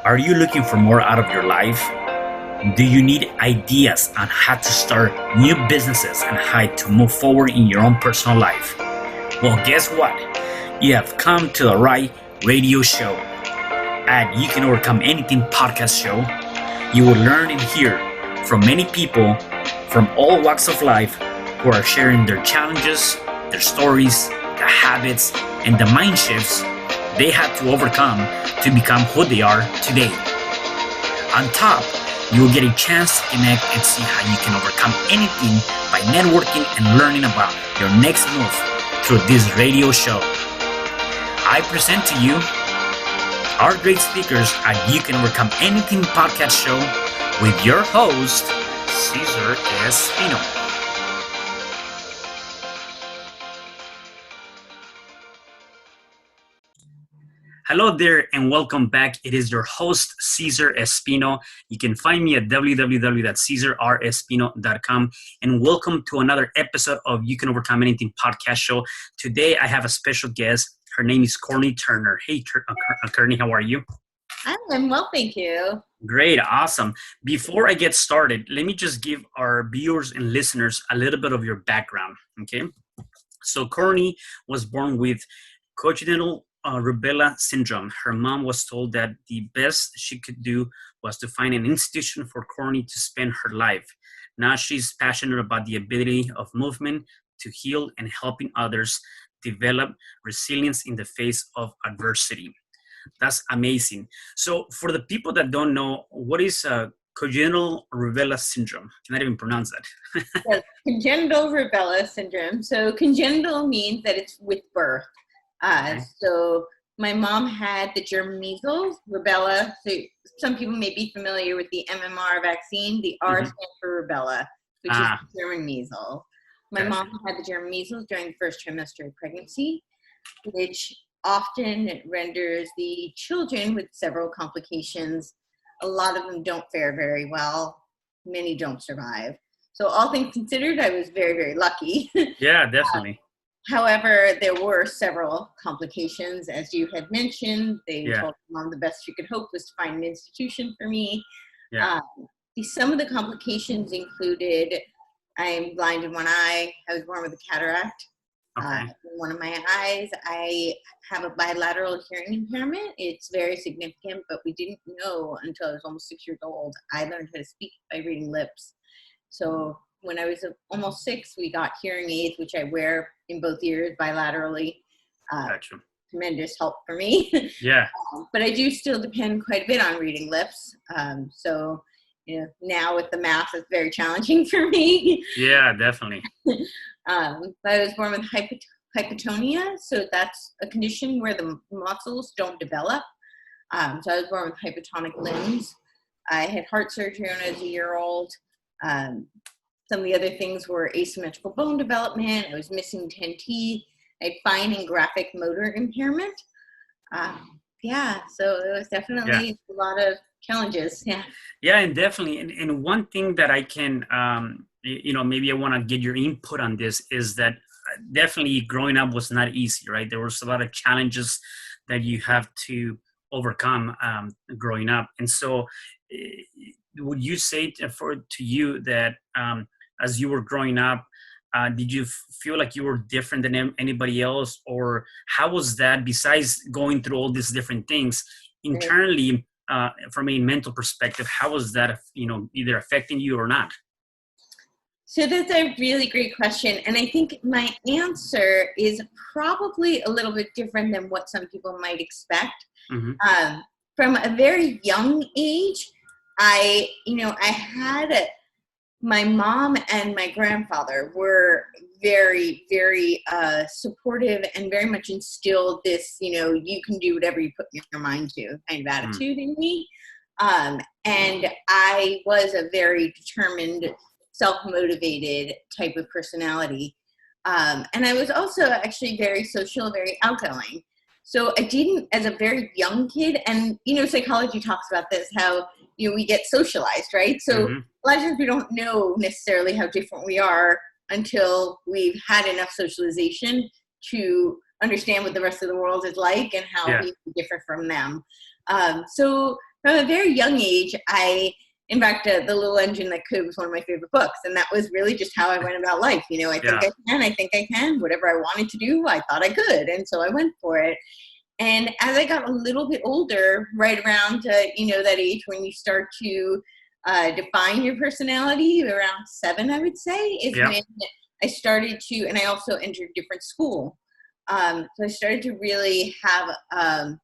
Are you looking for more out of your life? Do you need ideas on how to start new businesses and how to move forward in your own personal life? Well, guess what? You have come to the right radio show. At You Can Overcome Anything podcast show, you will learn and hear from many people from all walks of life who are sharing their challenges, their stories, the habits, and the mind shifts they had to overcome to become who they are today. On top, you will get a chance to connect and see how you can overcome anything by networking and learning about your next move through this radio show. I present to you our great speakers at You Can Overcome Anything podcast show with your host, Cesar Espino. Hello there and welcome back. It is your host, Cesar Espino. You can find me at www.CesarRespino.com and welcome to another episode of You Can Overcome Anything podcast show. Today I have a special guest. Her name is Courtenay Turner. Hey, Courtenay, how are you? I'm well, thank you. Great, awesome. Before I get started, let me just give our viewers and listeners a little bit of your background, okay? So Courtenay was born with congenital rubella syndrome. Her mom was told that the best she could do was to find an institution for Courtenay to spend her life. Now she's passionate about the ability of movement to heal and helping others develop resilience in the face of adversity. That's amazing. So for the people that don't know, what is congenital rubella syndrome? I cannot even pronounce that. Yes, congenital rubella syndrome. So congenital means that it's with birth. So my mom had the German measles, rubella. So some people may be familiar with the MMR vaccine. The R stands for rubella, which is the German measles. My mom had the German measles during the first trimester of pregnancy, which often renders the children with several complications. A lot of them don't fare very well. Many don't survive. So all things considered, I was very, very lucky. Yeah, definitely. However, there were several complications, as you had mentioned. They told mom the best she could hope was to find an institution for me. Some of the complications included, I'm blind in one eye. I was born with a cataract in one of my eyes. I have a bilateral hearing impairment. It's very significant, but we didn't know until I was almost 6 years old. I learned how to speak by reading lips. So when I was almost 6, we got hearing aids, which I wear in both ears bilaterally. Gotcha. Tremendous help for me. Yeah. But I do still depend quite a bit on reading lips. So, now with the math, it's very challenging for me. Yeah, definitely. I was born with hypotonia. So that's a condition where the muscles don't develop. So I was born with hypotonic limbs. I had heart surgery when I was a year-old. Some of the other things were asymmetrical bone development. I was missing 10 teeth. I had fine and graphic motor impairment. So it was definitely a lot of challenges. Yeah, and definitely. And one thing that I can, maybe I want to get your input on this is that definitely growing up was not easy, right? There was a lot of challenges that you have to overcome growing up. And so would you say to you that as you were growing up, did you feel like you were different than anybody else? Or how was that, besides going through all these different things, internally, from a mental perspective, how was that, either affecting you or not? So that's a really great question. And I think my answer is probably a little bit different than what some people might expect. From a very young age, I had my mom and my grandfather were very, very supportive and very much instilled this, you can do whatever you put your mind to kind of attitude in me. And I was a very determined, self-motivated type of personality. And I was also actually very social, very outgoing. So I didn't, as a very young kid, and, psychology talks about this, how, we get socialized, right? So a lot of times we don't know necessarily how different we are until we've had enough socialization to understand what the rest of the world is like and how we differ from them. So from a very young age, in fact, The Little Engine That Could was one of my favorite books. And that was really just how I went about life. You know, I think I can. Whatever I wanted to do, I thought I could. And so I went for it. And as I got a little bit older, right around, that age when you start to define your personality, around 7, I would say, is when I started to, and I also entered different school. So I started to really have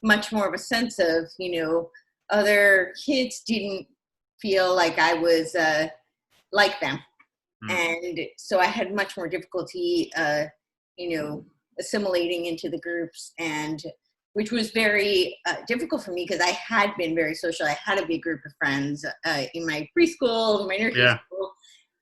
much more of a sense of, other kids didn't feel like I was like them. And so I had much more difficulty, assimilating into the groups, and which was very difficult for me because I had been very social. I had a big group of friends in my preschool, in my nursery school.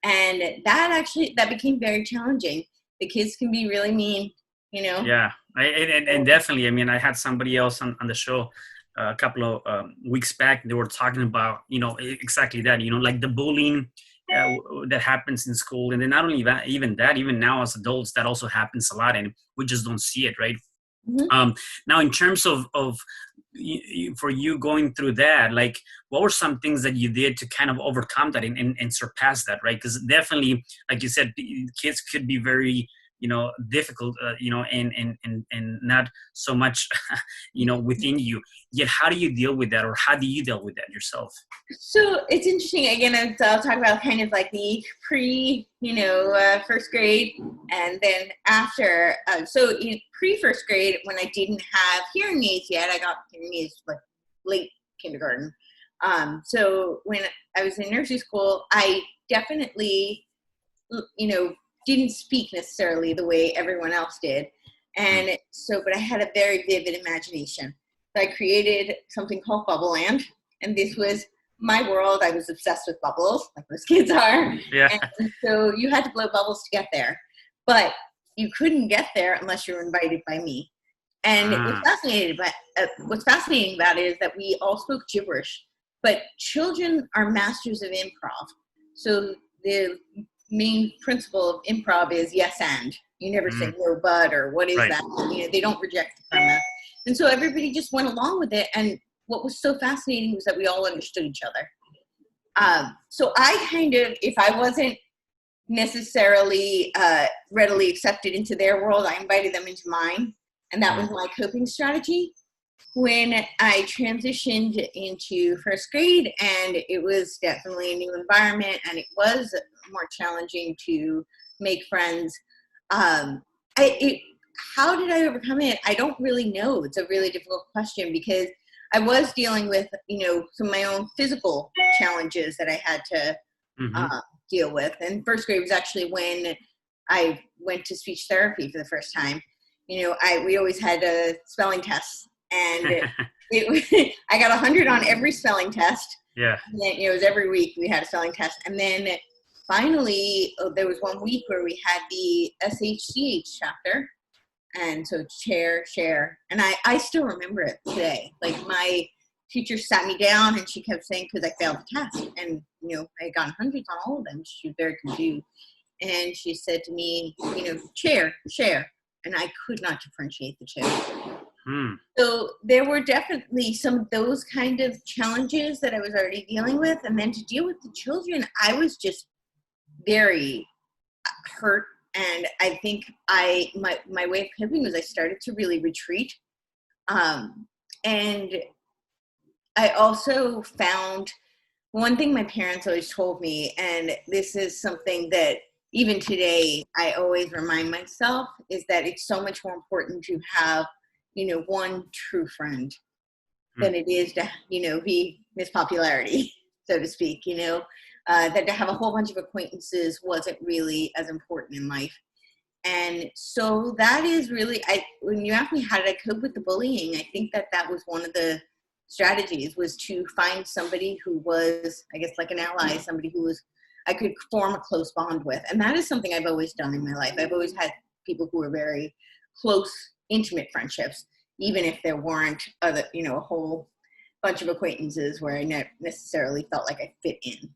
And that became very challenging. The kids can be really mean, Yeah, and definitely. I mean, I had somebody else on the show a couple of weeks back. They were talking about, exactly that, like the bullying that happens in school. And then not only that, even now as adults, that also happens a lot, and we just don't see it, right? Now, in terms of for you going through that, like, what were some things that you did to kind of overcome that and surpass that, right? Because definitely, like you said, kids could be very difficult, and not so much, within you. Yet, how do you deal with that, or how do you deal with that yourself? So it's interesting. Again, I'll talk about kind of like the first grade, and then after. So in pre-first grade, when I didn't have hearing aids yet, I got hearing aids like late kindergarten. So when I was in nursery school, I definitely, didn't speak necessarily the way everyone else did. And so, but I had a very vivid imagination. So I created something called Bubble Land. And this was my world. I was obsessed with bubbles, like most kids are. Yeah. And so you had to blow bubbles to get there. But you couldn't get there unless you were invited by me. And what's fascinating about it is that we all spoke gibberish. But children are masters of improv. So the main principle of improv is yes and. You never say no but, or what is that? They don't reject the premise. And so everybody just went along with it. And what was so fascinating was that we all understood each other. So I kind of, if I wasn't necessarily readily accepted into their world, I invited them into mine. And that was my coping strategy. When I transitioned into first grade, and it was definitely a new environment, and it was more challenging to make friends. How did I overcome it? I don't really know. It's a really difficult question because I was dealing with, some of my own physical challenges that I had to deal with. And first grade was actually when I went to speech therapy for the first time. We always had spelling tests. And I got 100 on every spelling test. Yeah. And then, it was every week we had a spelling test. And then finally, there was one week where we had the SHCH chapter. And so share. And I still remember it today. Like my teacher sat me down and she kept saying, because I failed the test. And, I had gotten hundreds on all of them. She was very confused. And she said to me, share. And I could not differentiate the two. So there were definitely some of those kind of challenges that I was already dealing with. And then to deal with the children, I was just very hurt. And I think my way of coping was I started to really retreat. And I also found one thing my parents always told me, and this is something that even today I always remind myself, is that it's so much more important to have one true friend than it is to, be Miss Popularity, so to speak, that to have a whole bunch of acquaintances wasn't really as important in life. And so that is really, when you ask me how did I cope with the bullying, I think that was one of the strategies, was to find somebody who was, I guess, like an ally, somebody who I could form a close bond with. And that is something I've always done in my life. I've always had people who were very close, intimate friendships, even if there weren't a whole bunch of acquaintances where I necessarily felt like I fit in.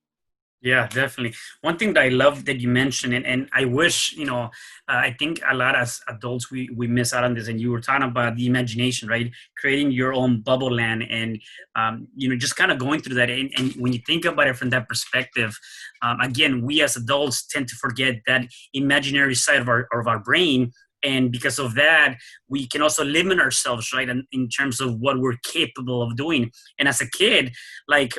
Yeah, definitely. One thing that I love that you mentioned, and I wish, I think a lot as adults, we miss out on this. And you were talking about the imagination, right? Creating your own bubble land and, just kind of going through that. And when you think about it from that perspective, again, we as adults tend to forget that imaginary side of our brain. And because of that, we can also limit ourselves, right? In terms of what we're capable of doing. And as a kid, like,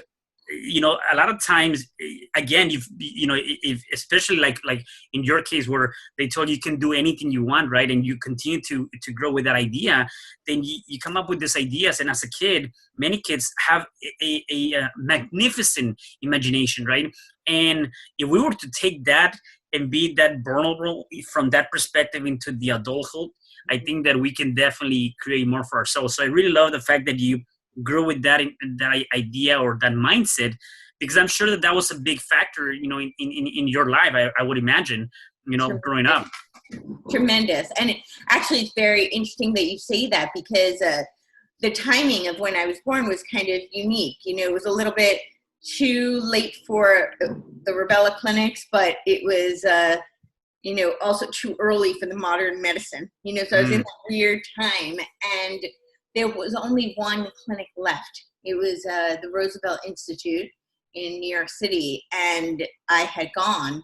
a lot of times, again, if especially like in your case where they told you can do anything you want, right, and you continue to grow with that idea, then you come up with these ideas. And as a kid, many kids have a magnificent imagination, right? And if we were to take that and be that vulnerable from that perspective into the adulthood, I think that we can definitely create more for ourselves. So I really love the fact that you grow with that idea or that mindset, because I'm sure that was a big factor, in your life. I would imagine, growing up. Tremendous. And actually, it's very interesting that you say that, because the timing of when I was born was kind of unique. It was a little bit too late for the rubella clinics, but it was, also too early for the modern medicine. So I was in that weird time, and there was only one clinic left. It was the Roosevelt Institute in New York City, and I had gone.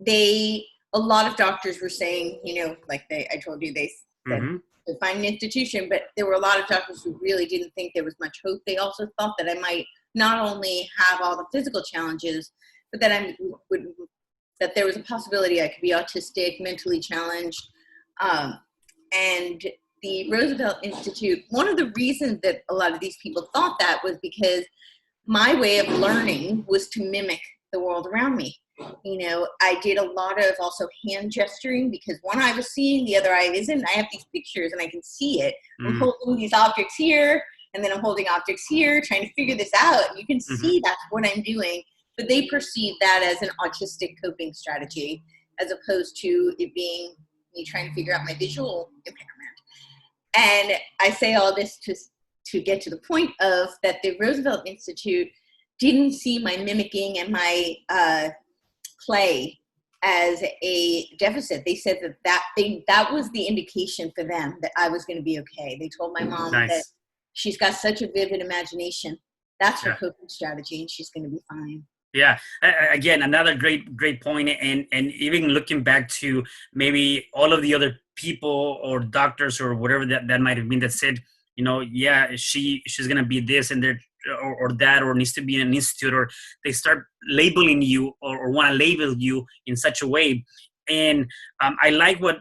A lot of doctors were saying, I told you, they said to find an institution, but there were a lot of doctors who really didn't think there was much hope. They also thought that I might not only have all the physical challenges, but that that there was a possibility I could be autistic, mentally challenged, and the Roosevelt Institute, one of the reasons that a lot of these people thought that was because my way of learning was to mimic the world around me. I did a lot of also hand gesturing, because one eye was seeing, the other eye isn't. I have these pictures and I can see it. I'm holding these objects here, and then I'm holding objects here, trying to figure this out. And you can see that's what I'm doing. But they perceive that as an autistic coping strategy, as opposed to it being me trying to figure out my visual impairment. And I say all this to get to the point of that the Roosevelt Institute didn't see my mimicking and my play as a deficit. They said that was the indication for them that I was going to be okay. They told my mom that she's got such a vivid imagination. That's her coping strategy, and she's going to be fine. Yeah. Again, another great point. And even looking back to maybe all of the other people or doctors or whatever that might have been that said, she's going to be this and there or that, or needs to be in an institute, or they start labeling you or want to label you in such a way. And I like what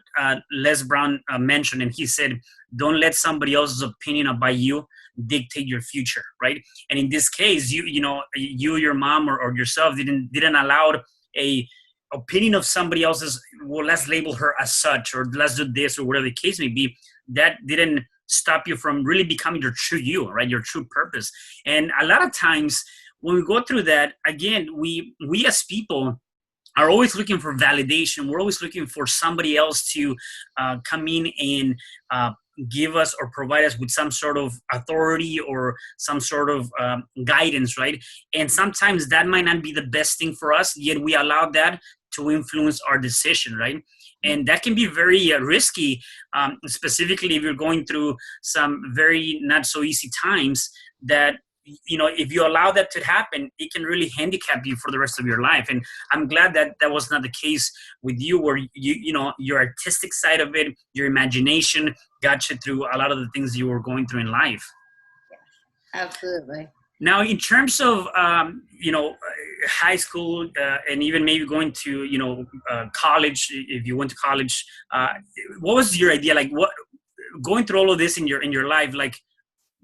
Les Brown mentioned, and he said, don't let somebody else's opinion about you dictate your future, right? And in this case, you your mom or yourself didn't allow a opinion of somebody else's, well, let's label her as such, or let's do this, or whatever the case may be. That didn't stop you from really becoming your true you, right? Your true purpose. And a lot of times when we go through that, again, we as people are always looking for validation. We're always looking for somebody else to come in and give us or provide us with some sort of authority or some sort of guidance, right? And sometimes that might not be the best thing for us, yet we allow that to influence our decision, right? And that can be very risky, specifically if you're going through some very not so easy times. That, if you allow that to happen, it can really handicap you for the rest of your life. And I'm glad that that was not the case with you, where your artistic side of it, your imagination got you through a lot of the things you were going through in life. Absolutely. Now, in terms of high school and even maybe going to college, if you went to college, what was your idea? Like, what going through all of this in your life, like,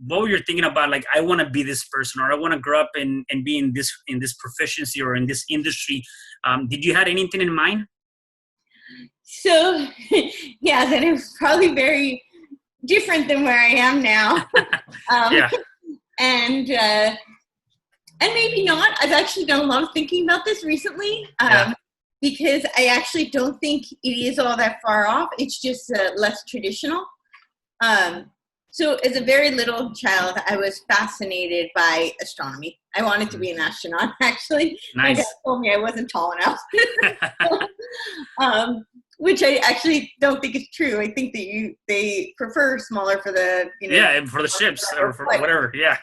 what were you thinking about? Like, I want to be this person, or I want to grow up and be in this proficiency or in this industry. Did you have anything in mind? So, yeah, then it was probably very different than where I am now. Yeah. And maybe not. I've actually done a lot of thinking about this recently, because I actually don't think it is all that far off. It's just less traditional. So as a very little child, I was fascinated by astronomy. I wanted to be an astronaut, actually. My dad Nice. told me I wasn't tall enough, um, which I actually don't think is true. I think that they prefer smaller for the, Yeah, for the ships or for whatever. Yeah.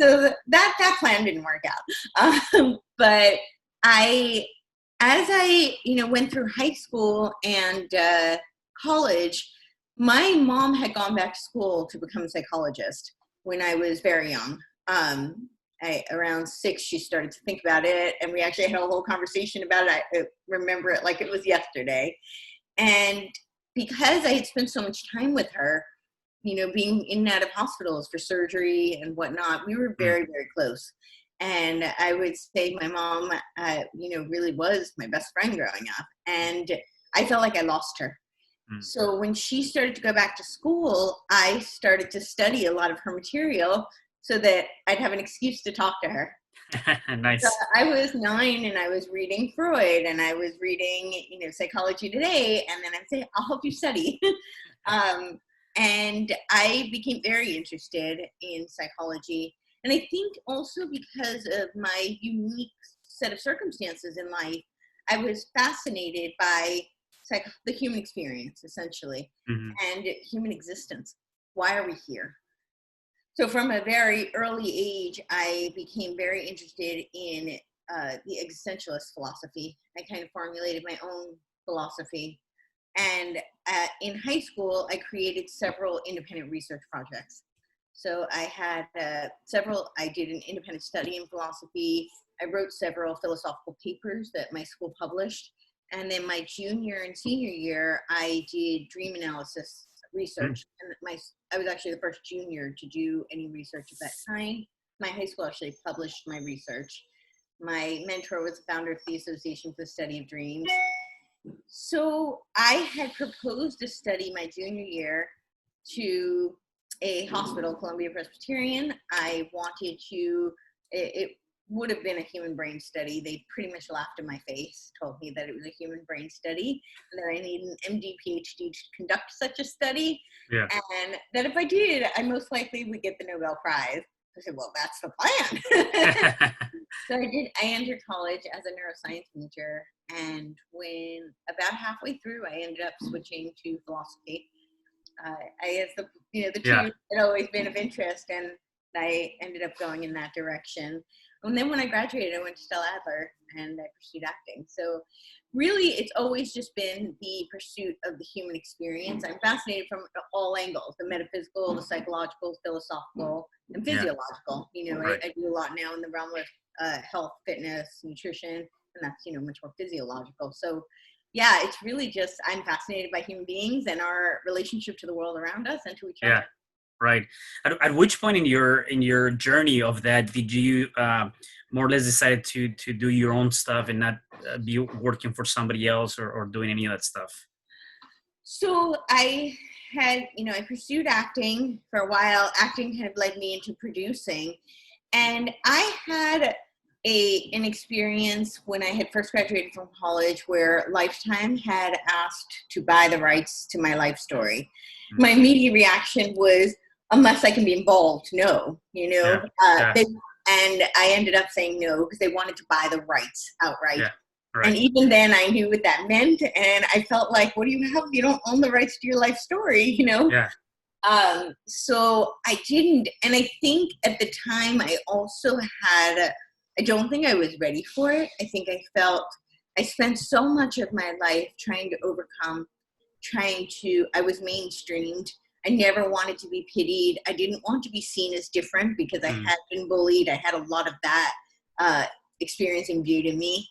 so that plan didn't work out. But I, as I, went through high school and college, my mom had gone back to school to become a psychologist when I was very young. Around 6, she started to think about it, and we actually had a whole conversation about it. I remember it like it was yesterday. And because I had spent so much time with her, being in and out of hospitals for surgery and whatnot, we were very, very close. And I would say my mom, really was my best friend growing up. And I felt like I lost her. So when she started to go back to school, I started to study a lot of her material so that I'd have an excuse to talk to her. Nice. So I was 9 and I was reading Freud and I was reading, Psychology Today. And then I'd say, I'll help you study. And I became very interested in psychology. And I think also because of my unique set of circumstances in life, I was fascinated by the human experience, essentially, and human existence. Why are we here? So from a very early age, I became very interested in the existentialist philosophy. I kind of formulated my own philosophy. And in high school, I created several independent research projects. So I had I did an independent study in philosophy. I wrote several philosophical papers that my school published. And then my junior and senior year, I did dream analysis research. And I was actually the first junior to do any research of that kind. My high school actually published my research. My mentor was the founder of the Association for the Study of Dreams. So I had proposed a study my junior year to a hospital, Columbia Presbyterian. I wanted to, it would have been a human brain study. They pretty much laughed in my face, told me that it was a human brain study, and that I need an MD, PhD to conduct such a study. Yeah. And that if I did, I most likely would get the Nobel Prize. I said, well, that's the plan. So I entered college as a neuroscience major. And when about halfway through, I ended up switching to philosophy. The two had always been of interest, and I ended up going in that direction. And then when I graduated, I went to Stella Adler and I pursued acting. So really, it's always just been the pursuit of the human experience. I'm fascinated from all angles, the metaphysical, the psychological, philosophical, and physiological. Right. I do a lot now in the realm of health, fitness, nutrition, and that's, much more physiological. So yeah, it's really just, I'm fascinated by human beings and our relationship to the world around us and to each other. Right. At which point in your journey of that did you more or less decided to do your own stuff and not be working for somebody else or doing any of that stuff? So I had, I pursued acting for a while. Acting kind of led me into producing. And I had an experience when I had first graduated from college where Lifetime had asked to buy the rights to my life story. My immediate reaction was, unless I can be involved, no, and I ended up saying no because they wanted to buy the rights outright. Yeah. Right. And even then I knew what that meant. And I felt like, what do you have? You don't own the rights to your life story, Yeah. So I didn't. And I think at the time I also had, I don't think I was ready for it. I think I spent so much of my life trying to overcome, I was mainstreamed. I never wanted to be pitied. I didn't want to be seen as different because I had been bullied. I had a lot of that experience imbued in me.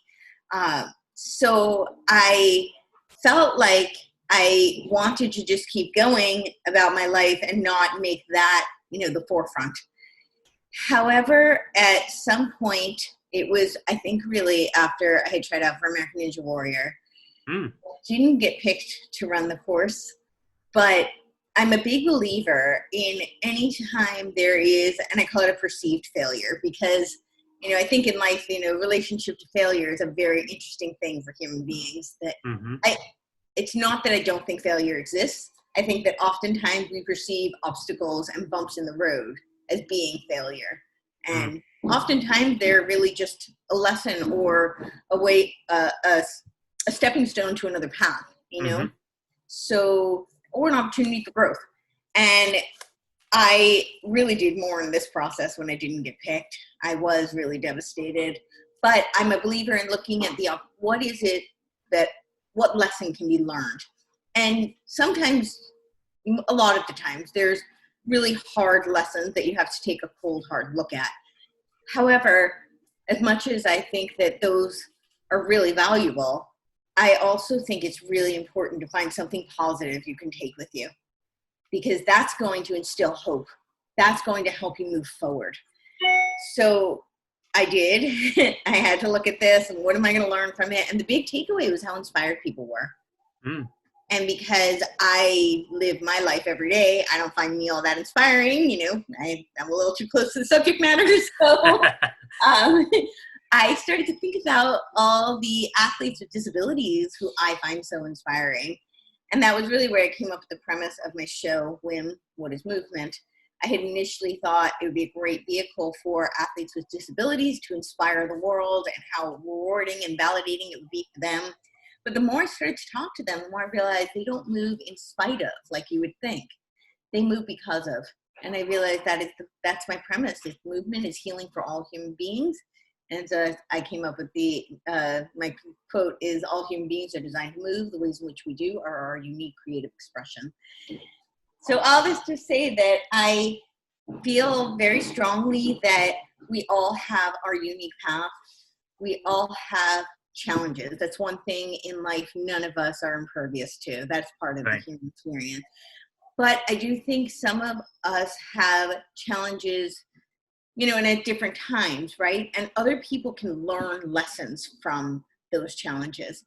So I felt like I wanted to just keep going about my life and not make that, the forefront. However, at some point, it was, I think, really after I had tried out for American Ninja Warrior. Didn't get picked to run the course, but I'm a big believer in any time there is, and I call it a perceived failure, because, I think in life, relationship to failure is a very interesting thing for human beings. That it's not that I don't think failure exists. I think that oftentimes we perceive obstacles and bumps in the road as being failure. And oftentimes they're really just a lesson or a way, a stepping stone to another path, you know? So, or an opportunity for growth. And I really did more in this process when I didn't get picked. I was really devastated, but I'm a believer in looking at what is it that, what lesson can be learned? And sometimes, a lot of the times, there's really hard lessons that you have to take a cold, hard look at. However, as much as I think that those are really valuable, I also think it's really important to find something positive you can take with you, because that's going to instill hope. That's going to help you move forward. So I did. I had to look at this and what am I going to learn from it? And the big takeaway was how inspired people were. And because I live my life every day, I don't find me all that inspiring. You know, I'm a little too close to the subject matter. So I started to think about all the athletes with disabilities who I find so inspiring. And that was really where I came up with the premise of my show, WIM, What is Movement? I had initially thought it would be a great vehicle for athletes with disabilities to inspire the world and how rewarding and validating it would be for them. But the more I started to talk to them, the more I realized they don't move in spite of, like you would think. They move because of. And I realized that's my premise. Is movement is healing for all human beings. And so I came up with my quote is, all human beings are designed to move. The ways in which we do are our unique creative expression. So all this to say that I feel very strongly that we all have our unique path. We all have challenges. That's one thing in life none of us are impervious to. That's part of the human experience. But I do think some of us have challenges, you know, and at different times, right? And other people can learn lessons from those challenges.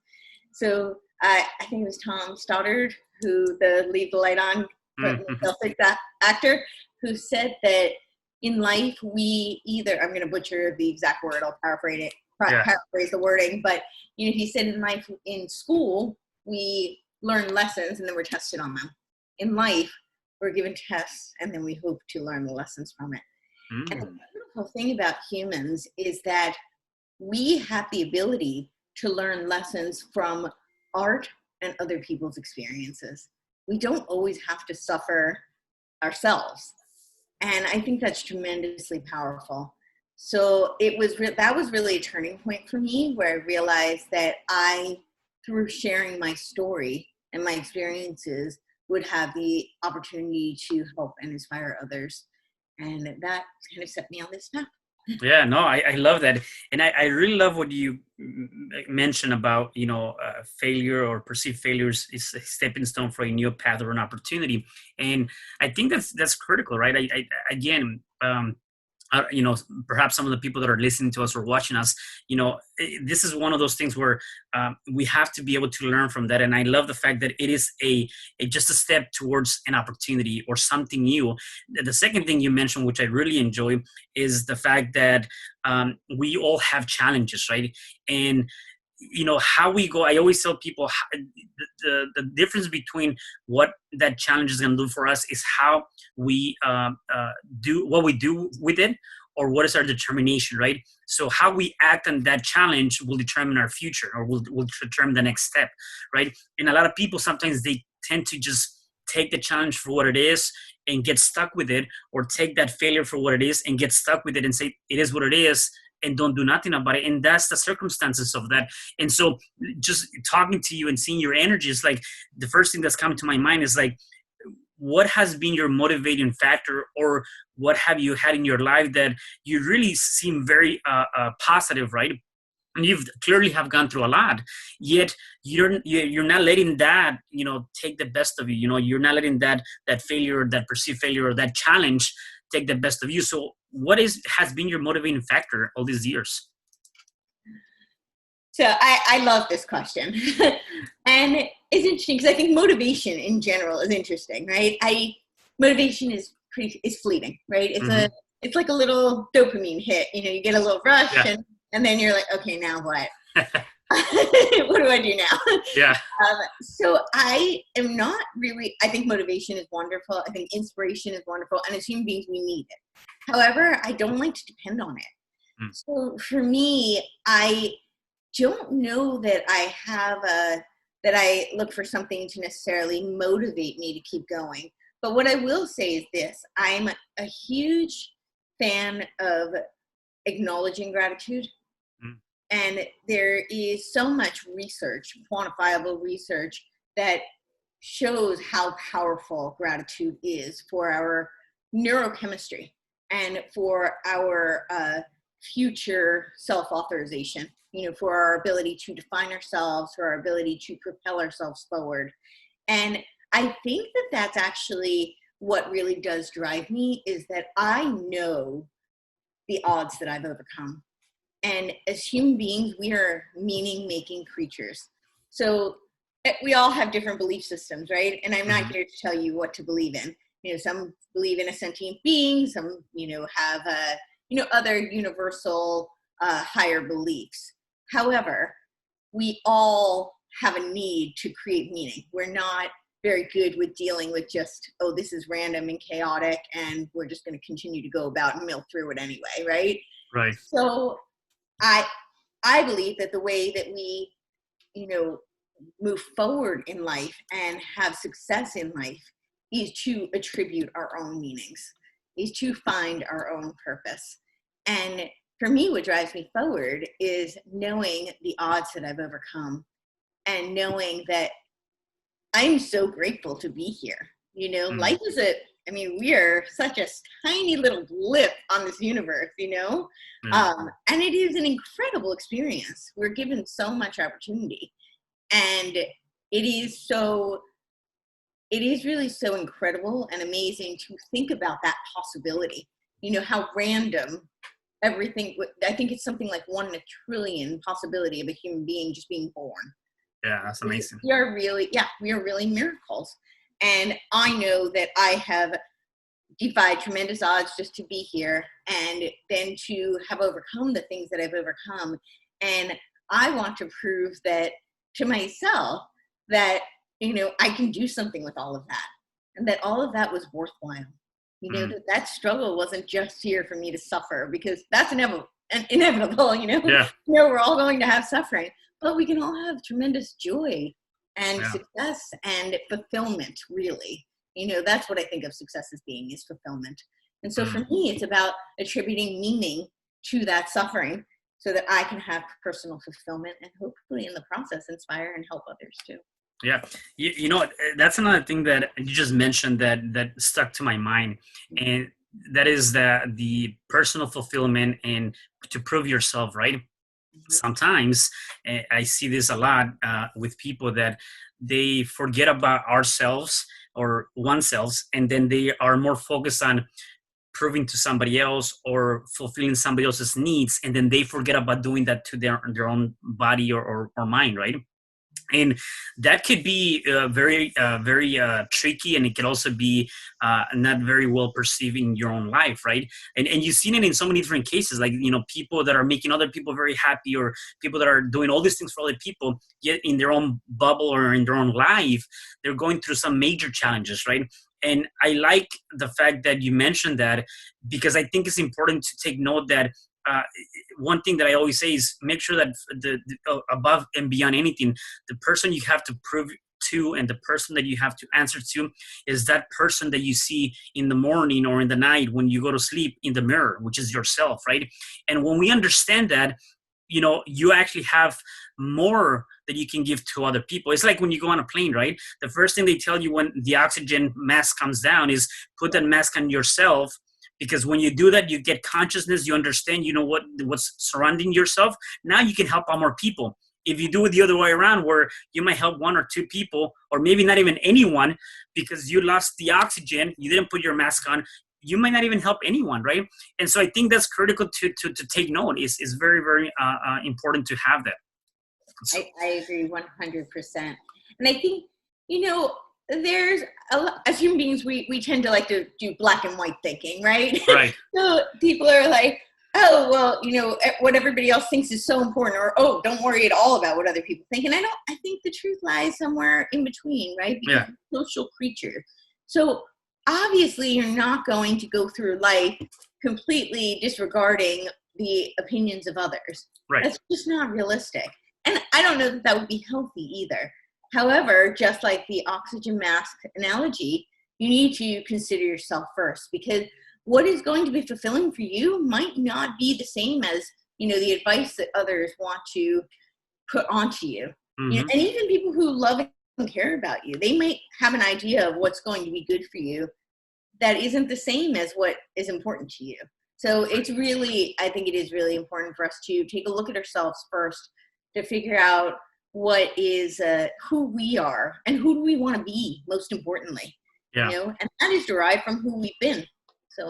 So I think it was Tom Stoddard, who Leave the Light On, Celtics actor, who said that in life we either, I'm going to butcher the exact word, I'll paraphrase the wording, but you know, he said in life, in school, we learn lessons and then we're tested on them. In life, we're given tests and then we hope to learn the lessons from it. And the beautiful thing about humans is that we have the ability to learn lessons from art and other people's experiences. We don't always have to suffer ourselves. And I think that's tremendously powerful. So that was really a turning point for me, where I realized that through sharing my story and my experiences, would have the opportunity to help and inspire others. And that kind of set me on this path. Yeah, no, I love that. And I really love what you mentioned about, you know, failure or perceived failures is a stepping stone for a new path or an opportunity. And I think that's critical, right? You know, perhaps some of the people that are listening to us or watching us, you know, this is one of those things where we have to be able to learn from that. And I love the fact that it is just a step towards an opportunity or something new. The second thing you mentioned, which I really enjoy, is the fact that we all have challenges, right? And you know, how we go, I always tell people the difference between what that challenge is going to do for us is how we do what we do with it, or what is our determination, right? So how we act on that challenge will determine our future, or will determine the next step, right? And a lot of people, sometimes they tend to just take the challenge for what it is and get stuck with it, or take that failure for what it is and get stuck with it and say, it is what it is, and don't do nothing about it. And that's the circumstances of that. And so just talking to you and seeing your energy is like, the first thing that's coming to my mind is like, what has been your motivating factor, or what have you had in your life that you really seem very positive, right? And you've clearly have gone through a lot, yet you're not letting that, you know, take the best of you. You know, you're not letting that failure, that perceived failure, or that challenge take the best of you. So what has been your motivating factor all these years? So I love this question. And it's interesting because I think motivation in general is interesting, right? Motivation is fleeting, right? It's like a little dopamine hit. You know, you get a little rush and then you're like, okay, now what? what do I do now? Yeah. So I am not really, I think motivation is wonderful. I think inspiration is wonderful. And as human beings, we need it. However, I don't like to depend on it. Mm. So for me, I don't know that I have that I look for something to necessarily motivate me to keep going. But what I will say is this: I'm a huge fan of acknowledging gratitude. Mm. And there is so much research, quantifiable research, that shows how powerful gratitude is for our neurochemistry and for our future self-authorization, for our ability to define ourselves, for our ability to propel ourselves forward. And I think that that's actually what really does drive me, is that I know the odds that I've overcome. And as human beings, we are meaning-making creatures. So we all have different belief systems, right? And I'm not here to tell you what to believe in. Some believe in a sentient being, some, have, other universal higher beliefs. However, we all have a need to create meaning. We're not very good with dealing with just, oh, this is random and chaotic, and we're just going to continue to go about and mill through it anyway, right? Right. So I believe that the way that we, move forward in life and have success in life is to attribute our own meanings, is to find our own purpose. And for me, what drives me forward is knowing the odds that I've overcome and knowing that I'm so grateful to be here. Life is we are such a tiny little blip on this universe, and it is an incredible experience. We're given so much opportunity, and it is really so incredible and amazing to think about that possibility. How random everything. I think it's something like 1 in a trillion possibility of a human being just being born. Yeah, that's amazing. We are really miracles. And I know that I have defied tremendous odds just to be here, and then to have overcome the things that I've overcome. And I want to prove that to myself that, I can do something with all of that, and that all of that was worthwhile. That struggle wasn't just here for me to suffer, because that's inevitable, Yeah. We're all going to have suffering, but we can all have tremendous joy and success and fulfillment, really. That's what I think of success as being, is fulfillment. And so for me, it's about attributing meaning to that suffering so that I can have personal fulfillment and hopefully in the process inspire and help others too. Yeah. That's another thing that you just mentioned that stuck to my mind. And that is the personal fulfillment and to prove yourself, right? Sometimes I see this a lot with people, that they forget about ourselves or oneself, and then they are more focused on proving to somebody else or fulfilling somebody else's needs, and then they forget about doing that to their own body or mind, right? And that could be very tricky, and it could also be not very well perceived in your own life, right? And you've seen it in so many different cases, like people that are making other people very happy, or people that are doing all these things for other people, yet in their own bubble or in their own life, they're going through some major challenges, right? And I like the fact that you mentioned that, because I think it's important to take note that one thing that I always say is make sure that the above and beyond anything, the person you have to prove to and the person that you have to answer to is that person that you see in the morning or in the night when you go to sleep in the mirror, which is yourself, right? And when we understand that, you actually have more that you can give to other people. It's like when you go on a plane, right? The first thing they tell you when the oxygen mask comes down is put that mask on yourself, because when you do that, you get consciousness, you understand, what's surrounding yourself. Now you can help out more people. If you do it the other way around, where you might help 1 or 2 people, or maybe not even anyone, because you lost the oxygen, you didn't put your mask on, you might not even help anyone, right? And so I think that's critical to take note. Is very, very important to have that. So. I agree 100%. And I think, there's as human beings, we tend to like to do black and white thinking, right? Right. So people are like, oh, well, what everybody else thinks is so important, or, oh, don't worry at all about what other people think. And I think the truth lies somewhere in between, right? Because we're social creatures. So obviously you're not going to go through life completely disregarding the opinions of others. Right. That's just not realistic. And I don't know that would be healthy either. However, just like the oxygen mask analogy, you need to consider yourself first, because what is going to be fulfilling for you might not be the same as, the advice that others want to put onto you. And even people who love and care about you, they might have an idea of what's going to be good for you that isn't the same as what is important to you. So I think it is really important for us to take a look at ourselves first, to figure out what is who we are and who do we want to be, most importantly. And that is derived from who we've been. So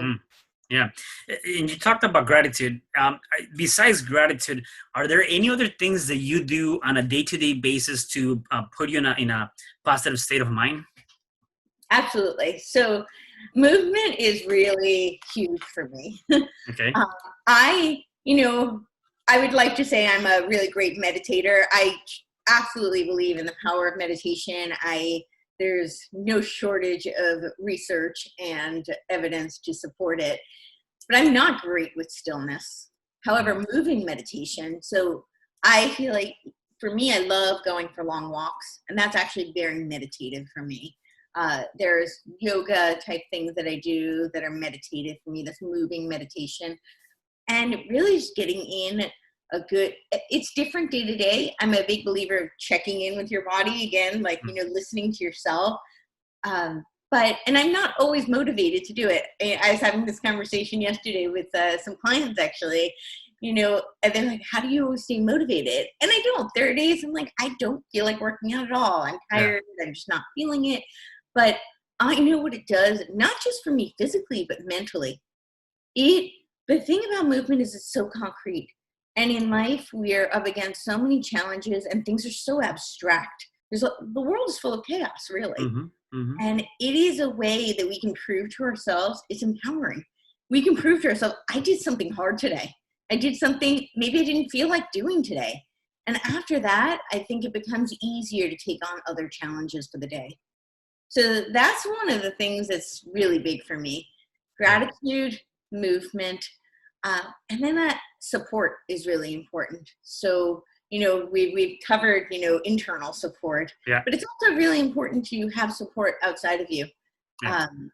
yeah. And you talked about gratitude. Besides gratitude, are there any other things that you do on a day-to-day basis to put you in a positive state of mind? Absolutely. So movement is really huge for me. Okay. I would like to say I'm a really great meditator. I absolutely believe in the power of meditation. There's no shortage of research and evidence to support it, but I'm not great with stillness. However, moving meditation. So I feel like for me, I love going for long walks, and that's actually very meditative for me. There's yoga type things that I do that are meditative for me. That's moving meditation. And really just getting in it's different day to day. I'm a big believer of checking in with your body again, like, listening to yourself. And I'm not always motivated to do it. I was having this conversation yesterday with some clients actually, and they're like, how do you always stay motivated? And I don't. There are days I'm like, I don't feel like working out at all. I'm tired. Yeah. I'm just not feeling it. But I know what it does, not just for me physically, but mentally. The thing about movement is it's so concrete. And in life, we're up against so many challenges and things are so abstract. The world is full of chaos, really. And it is a way that we can prove to ourselves, it's empowering. We can prove to ourselves, I did something hard today. I did something maybe I didn't feel like doing today. And after that, I think it becomes easier to take on other challenges for the day. So that's one of the things that's really big for me. Gratitude, movement, and then that support is really important. So, we've covered, internal support, but it's also really important to have support outside of you. And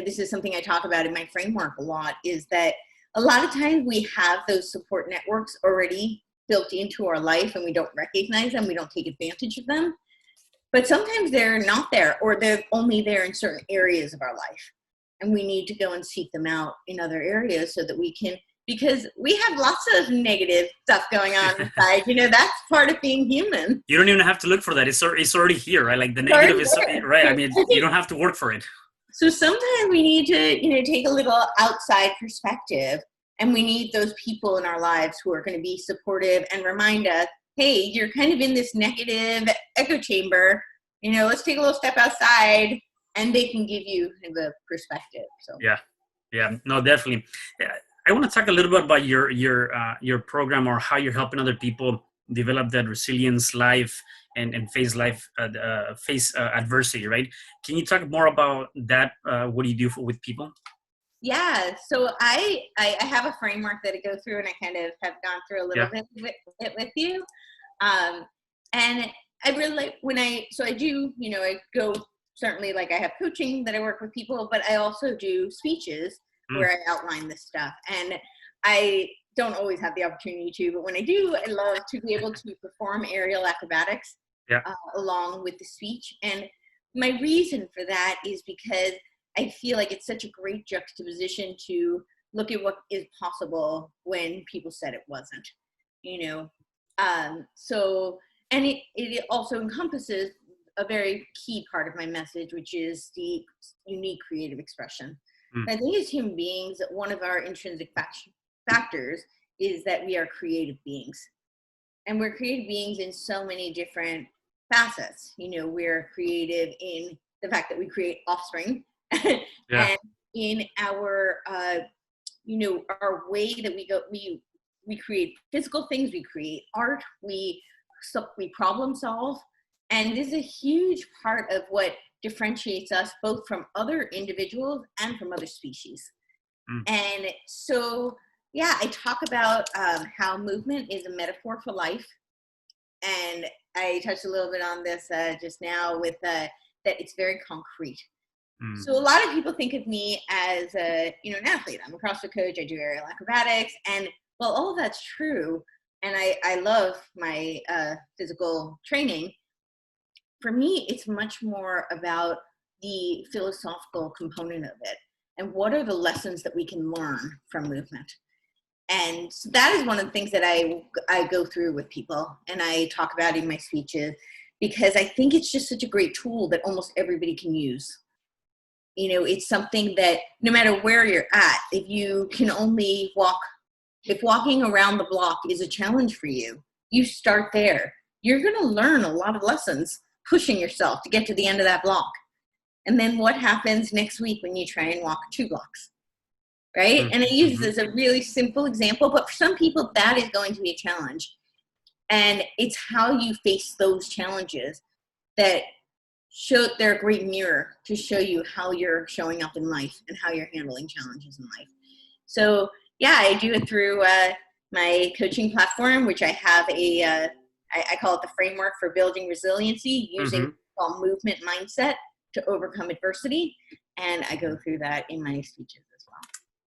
this is something I talk about in my framework a lot, is that a lot of times we have those support networks already built into our life and we don't recognize them. We don't take advantage of them. But sometimes they're not there, or they're only there in certain areas of our life. And we need to go and seek them out in other areas so that we can, because we have lots of negative stuff going on inside. That's part of being human. You don't even have to look for that. It's already here, right? Like the negative is right. I mean, you don't have to work for it. So sometimes we need to, take a little outside perspective, and we need those people in our lives who are going to be supportive and remind us, hey, you're kind of in this negative echo chamber, let's take a little step outside, and they can give you the perspective. So yeah, no, definitely. I want to talk a little bit about your program, or how you're helping other people develop that resilience life and face adversity, right? Can you talk more about that? What do you do with people? Yeah, so I have a framework that I go through, and I kind of have gone through a little bit with you. And I really like I do, I go, certainly, like, I have coaching that I work with people, but I also do speeches where I outline this stuff. And I don't always have the opportunity to, but when I do, I love to be able to perform aerial acrobatics along with the speech. And my reason for that is because I feel like it's such a great juxtaposition to look at what is possible when people said it wasn't, and it also encompasses a very key part of my message, which is the unique creative expression. I think as human beings, one of our intrinsic factors is that we are creative beings. And we're creative beings in so many different facets. We're creative in the fact that we create offspring and in our our way that we create physical things, we create art, we problem solve. And this is a huge part of what differentiates us both from other individuals and from other species. And so, yeah, I talk about how movement is a metaphor for life. And I touched a little bit on this just now with that it's very concrete. So a lot of people think of me as an athlete. I'm a CrossFit coach. I do aerial acrobatics. And well, all of that's true. And I love my physical training. For me, it's much more about the philosophical component of it. And what are the lessons that we can learn from movement? And so that is one of the things that I go through with people and I talk about in my speeches, because I think it's just such a great tool that almost everybody can use. It's something that no matter where you're at, if you can only if walking around the block is a challenge for you, you start there. You're going to learn a lot of lessons pushing yourself to get to the end of that block. And then what happens next week when you try and walk 2 blocks? Right? And I use this as a really simple example, but for some people that is going to be a challenge. And it's how you face those challenges that they're a great mirror to show you how you're showing up in life and how you're handling challenges in life. So yeah, I do it through my coaching platform, which I have I call it the framework for building resiliency using movement mindset to overcome adversity. And I go through that in my speeches as well.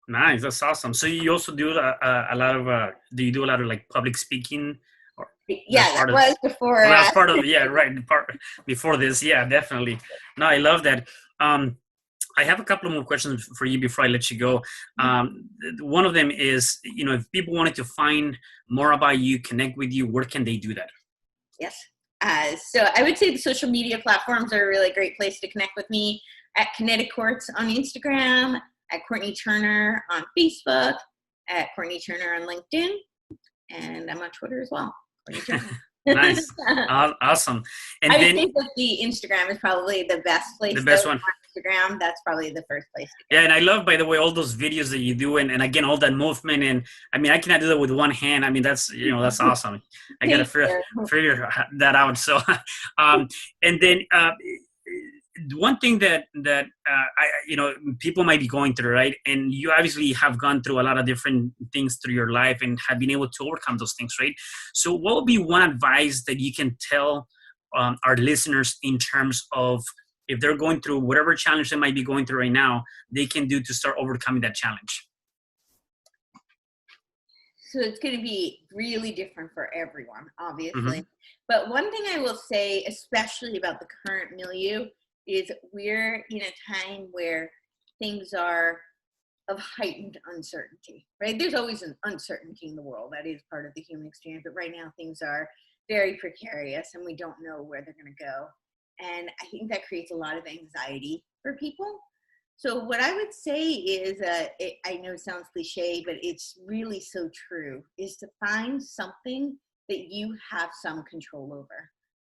Nice, that's awesome. So you also do a lot of do you do a lot of like public speaking? Or yeah, that was before. Well, that's part of before this. Yeah, definitely. No, I love that. I have a couple of more questions for you before I let you go. One of them is, if people wanted to find more about you, connect with you, where can they do that? Yes. So I would say the social media platforms are a really great place to connect with me. At Kinetic Courts on Instagram, at Courtenay Turner on Facebook, at Courtenay Turner on LinkedIn, and I'm on Twitter as well. Nice. Awesome. And I would think that the Instagram is probably the best place. The best one. Instagram, that's probably the first place to go. Yeah, and I love, by the way, all those videos that you do, and again, all that movement. And I mean, I cannot do that with one hand. I mean, that's awesome. I gotta figure that out. So, and then one thing that people might be going through, right? And you obviously have gone through a lot of different things through your life and have been able to overcome those things, right? So what would be one advice that you can tell our listeners in terms of if they're going through whatever challenge they might be going through right now, they can do to start overcoming that challenge? So it's going to be really different for everyone, obviously. But one thing I will say, especially about the current milieu, is we're in a time where things are of heightened uncertainty, right? There's always an uncertainty in the world. That is part of the human experience. But right now things are very precarious and we don't know where they're going to go. And I think that creates a lot of anxiety for people. So what I would say is, I know it sounds cliche, but it's really so true, is to find something that you have some control over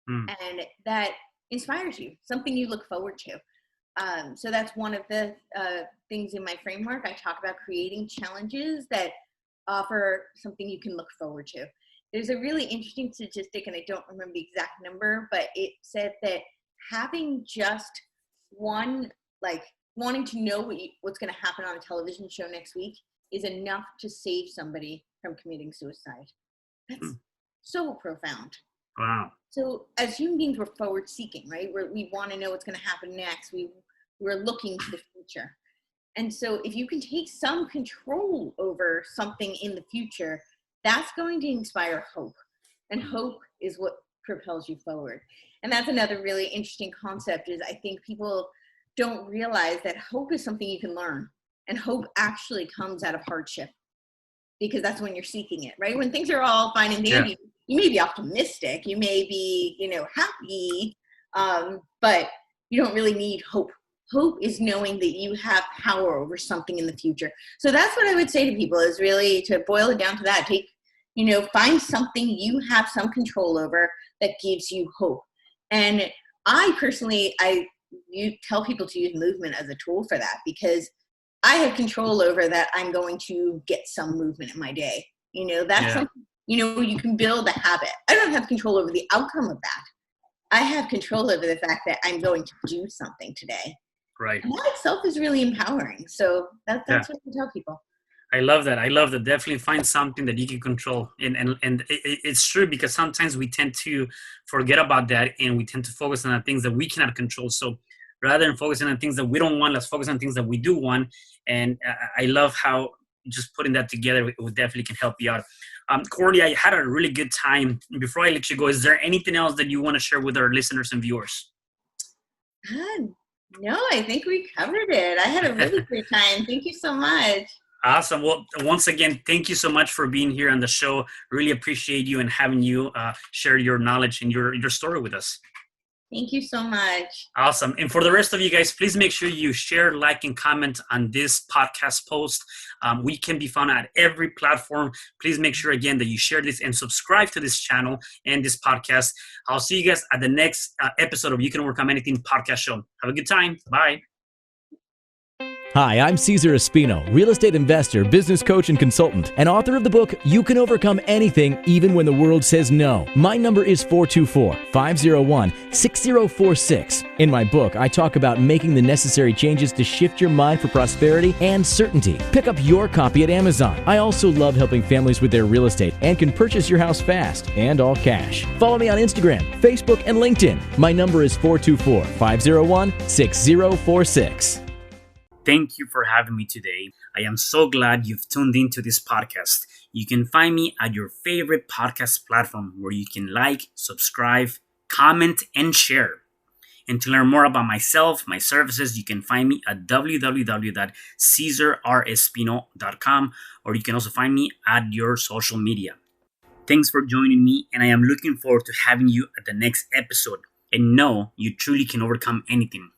and that inspires you, something you look forward to. So that's one of the things in my framework. I talk about creating challenges that offer something you can look forward to. There's a really interesting statistic, and I don't remember the exact number, but it said that having just one, wanting to know what's going to happen on a television show next week is enough to save somebody from committing suicide. That's so profound. Wow. So as human beings, we're forward seeking, right? We want to know what's going to happen next. We're looking to the future. And so if you can take some control over something in the future, that's going to inspire hope. And hope is what propels you forward. And that's another really interesting concept, is I think people don't realize that hope is something you can learn. And hope actually comes out of hardship, because that's when you're seeking it, right? When things are all fine and dandy, you may be optimistic, you may be, happy, but you don't really need hope. Hope is knowing that you have power over something in the future. So that's what I would say to people, is really to boil it down to that. Find something you have some control over that gives you hope. And I personally, you tell people to use movement as a tool for that, because I have control over that. I'm going to get some movement in my day. That's something, you can build a habit. I don't have control over the outcome of that. I have control over the fact that I'm going to do something today. Right. And that itself is really empowering. So that's what I tell people. I love that. Definitely find something that you can control. And it's true, because sometimes we tend to forget about that, and we tend to focus on the things that we cannot control. So rather than focusing on things that we don't want, let's focus on things that we do want. And I love how just putting that together, it definitely can help you out. Courtney, I had a really good time. Before I let you go, is there anything else that you want to share with our listeners and viewers? No, I think we covered it. I had a really great time. Thank you so much. Awesome. Well, once again, thank you so much for being here on the show. Really appreciate you and having you share your knowledge and your story with us. Thank you so much. Awesome. And for the rest of you guys, please make sure you share, like, and comment on this podcast post. We can be found at every platform. Please make sure, again, that you share this and subscribe to this channel and this podcast. I'll see you guys at the next episode of You Can Overcome Anything podcast show. Have a good time. Bye. Hi, I'm Cesar Espino, real estate investor, business coach, and consultant, and author of the book, You Can Overcome Anything, Even When the World Says No. My number is 424-501-6046. In my book, I talk about making the necessary changes to shift your mind for prosperity and certainty. Pick up your copy at Amazon. I also love helping families with their real estate and can purchase your house fast and all cash. Follow me on Instagram, Facebook, and LinkedIn. My number is 424-501-6046. Thank you for having me today. I am so glad you've tuned into this podcast. You can find me at your favorite podcast platform where you can like, subscribe, comment, and share. And to learn more about myself, my services, you can find me at www.CesarRespino.com, or you can also find me at your social media. Thanks for joining me, and I am looking forward to having you at the next episode. And know you truly can overcome anything.